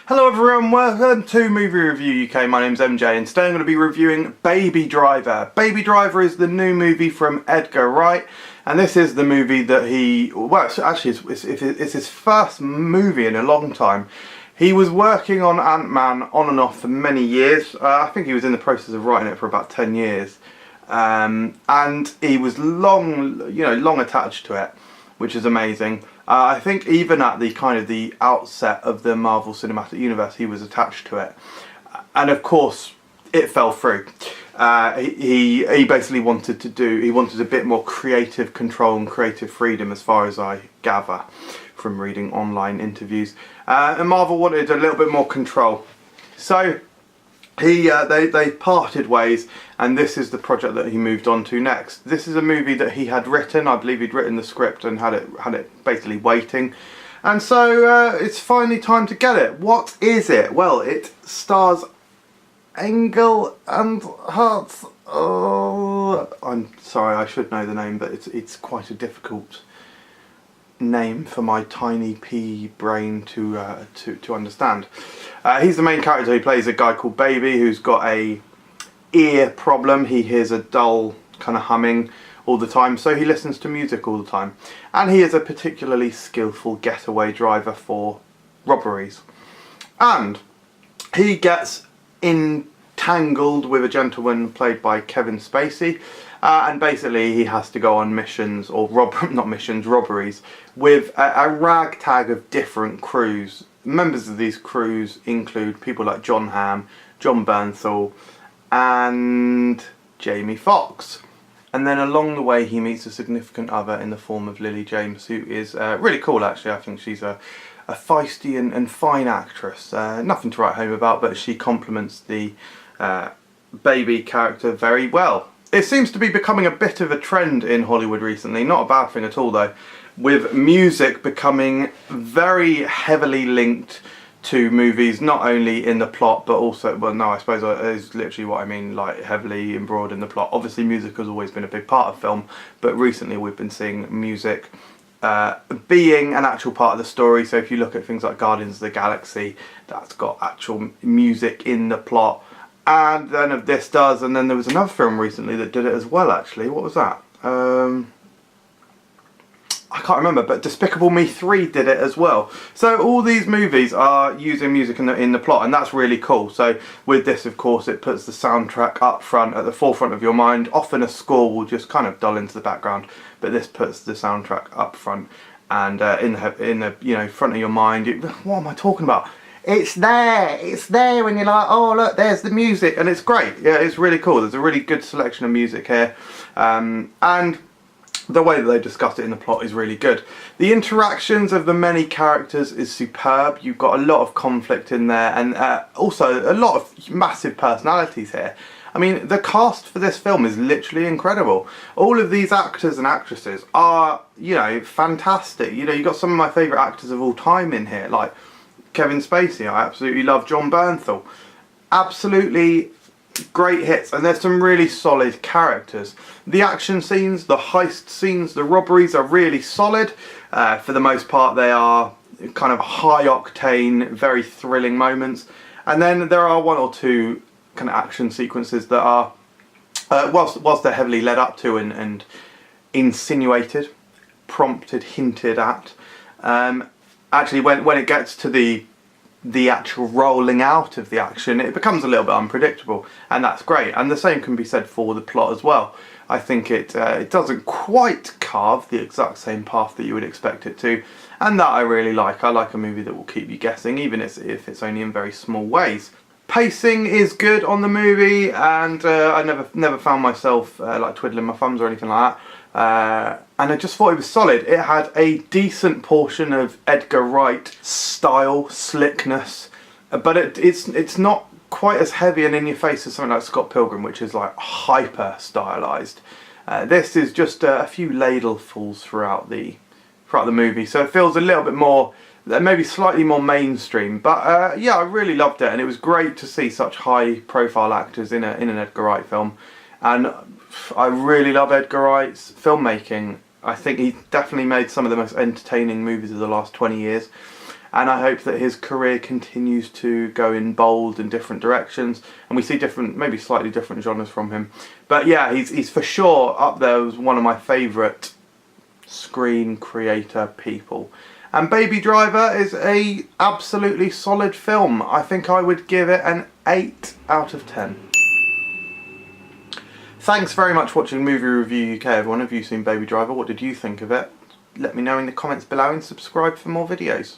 Hello everyone, welcome to Movie Review UK. My name's MJ and today I'm going to be reviewing Baby Driver. Baby Driver is the new movie from Edgar Wright, and this is the movie that it's his first movie in a long time. He was working on Ant-Man on and off for many years. I think he was in the process of writing it for about 10 years. And he was long attached to it, which is amazing. I think even at the outset of the Marvel Cinematic Universe, he was attached to it, and of course, it fell through. He basically wanted a bit more creative control and creative freedom, as far as I gather from reading online interviews. And Marvel wanted a little bit more control, so they parted ways, and this is the project that he moved on to next. This is a movie that he had written. I believe he'd written the script and had it basically waiting, and so it's finally time to get it. What is it? Well, it stars Engel and Hertz. Oh, I'm sorry, I should know the name, but it's quite a difficult name for my tiny pea brain to understand. He's the main character. He plays a guy called Baby who's got a ear problem. He hears a dull kind of humming all the time, so he listens to music all the time, and he is a particularly skillful getaway driver for robberies, and he gets entangled with a gentleman played by Kevin Spacey, and basically he has to go on missions, or robberies, with a ragtag of different crews. Members of these crews include people like John Hamm, John Bernthal, and Jamie Foxx. And then along the way he meets a significant other in the form of Lily James, who is really cool actually. I think she's a feisty and fine actress. Nothing to write home about, but she complements the Baby character very well. It seems to be becoming a bit of a trend in Hollywood recently, not a bad thing at all though, with music becoming very heavily linked to movies, not only in the plot but also, well no, I suppose that is literally what I mean, like heavily embroiled in the plot. Obviously music has always been a big part of film, but recently we've been seeing music being an actual part of the story. So if you look at things like Guardians of the Galaxy, that's got actual music in the plot, and then this does, and then there was another film recently that did it as well actually. What was that? I can't remember, but Despicable Me 3 did it as well. So all these movies are using music in the plot, and that's really cool. So with this, of course, it puts the soundtrack up front, at the forefront of your mind. Often a score will just kind of dull into the background, but this puts the soundtrack up front and in the front of your mind. What am I talking about? It's there when you're like, oh look, there's the music, and it's great. Yeah, it's really cool. There's a really good selection of music here, and the way that they discuss it in the plot is really good. The interactions of the many characters is superb. You've got a lot of conflict in there, and also a lot of massive personalities here. I mean, the cast for this film is literally incredible. All of these actors and actresses are, fantastic. You've got some of my favourite actors of all time in here, like Kevin Spacey. I absolutely love John Bernthal. Absolutely great hits, and there's some really solid characters. The action scenes, the heist scenes, the robberies are really solid. For the most part they are kind of high octane, very thrilling moments, and then there are one or two kind of action sequences that are whilst they're heavily led up to and insinuated, prompted, hinted at, actually when it gets to the actual rolling out of the action, it becomes a little bit unpredictable, and that's great. And the same can be said for the plot as well. I think it doesn't quite carve the exact same path that you would expect it to, and that I really like. I like a movie that will keep you guessing, even if it's only in very small ways. Pacing is good on the movie, and I never found myself like twiddling my thumbs or anything like that. And I just thought it was solid. It had a decent portion of Edgar Wright style, slickness, but it's not quite as heavy and in your face as something like Scott Pilgrim, which is like hyper stylized. This is just a few ladlefuls throughout the movie, so it feels a little bit more, maybe slightly more mainstream. But yeah, I really loved it, and it was great to see such high profile actors in an Edgar Wright film. And I really love Edgar Wright's filmmaking. I think he definitely made some of the most entertaining movies of the last 20 years. and I hope that his career continues to go in bold and different directions, and we see different, maybe slightly different genres from him. But yeah, he's for sure up there as one of my favourite screen creator people. And Baby Driver is a absolutely solid film. I think I would give it an 8 out of 10. Thanks very much for watching Movie Review UK, everyone. Have you seen Baby Driver? What did you think of it? Let me know in the comments below and subscribe for more videos.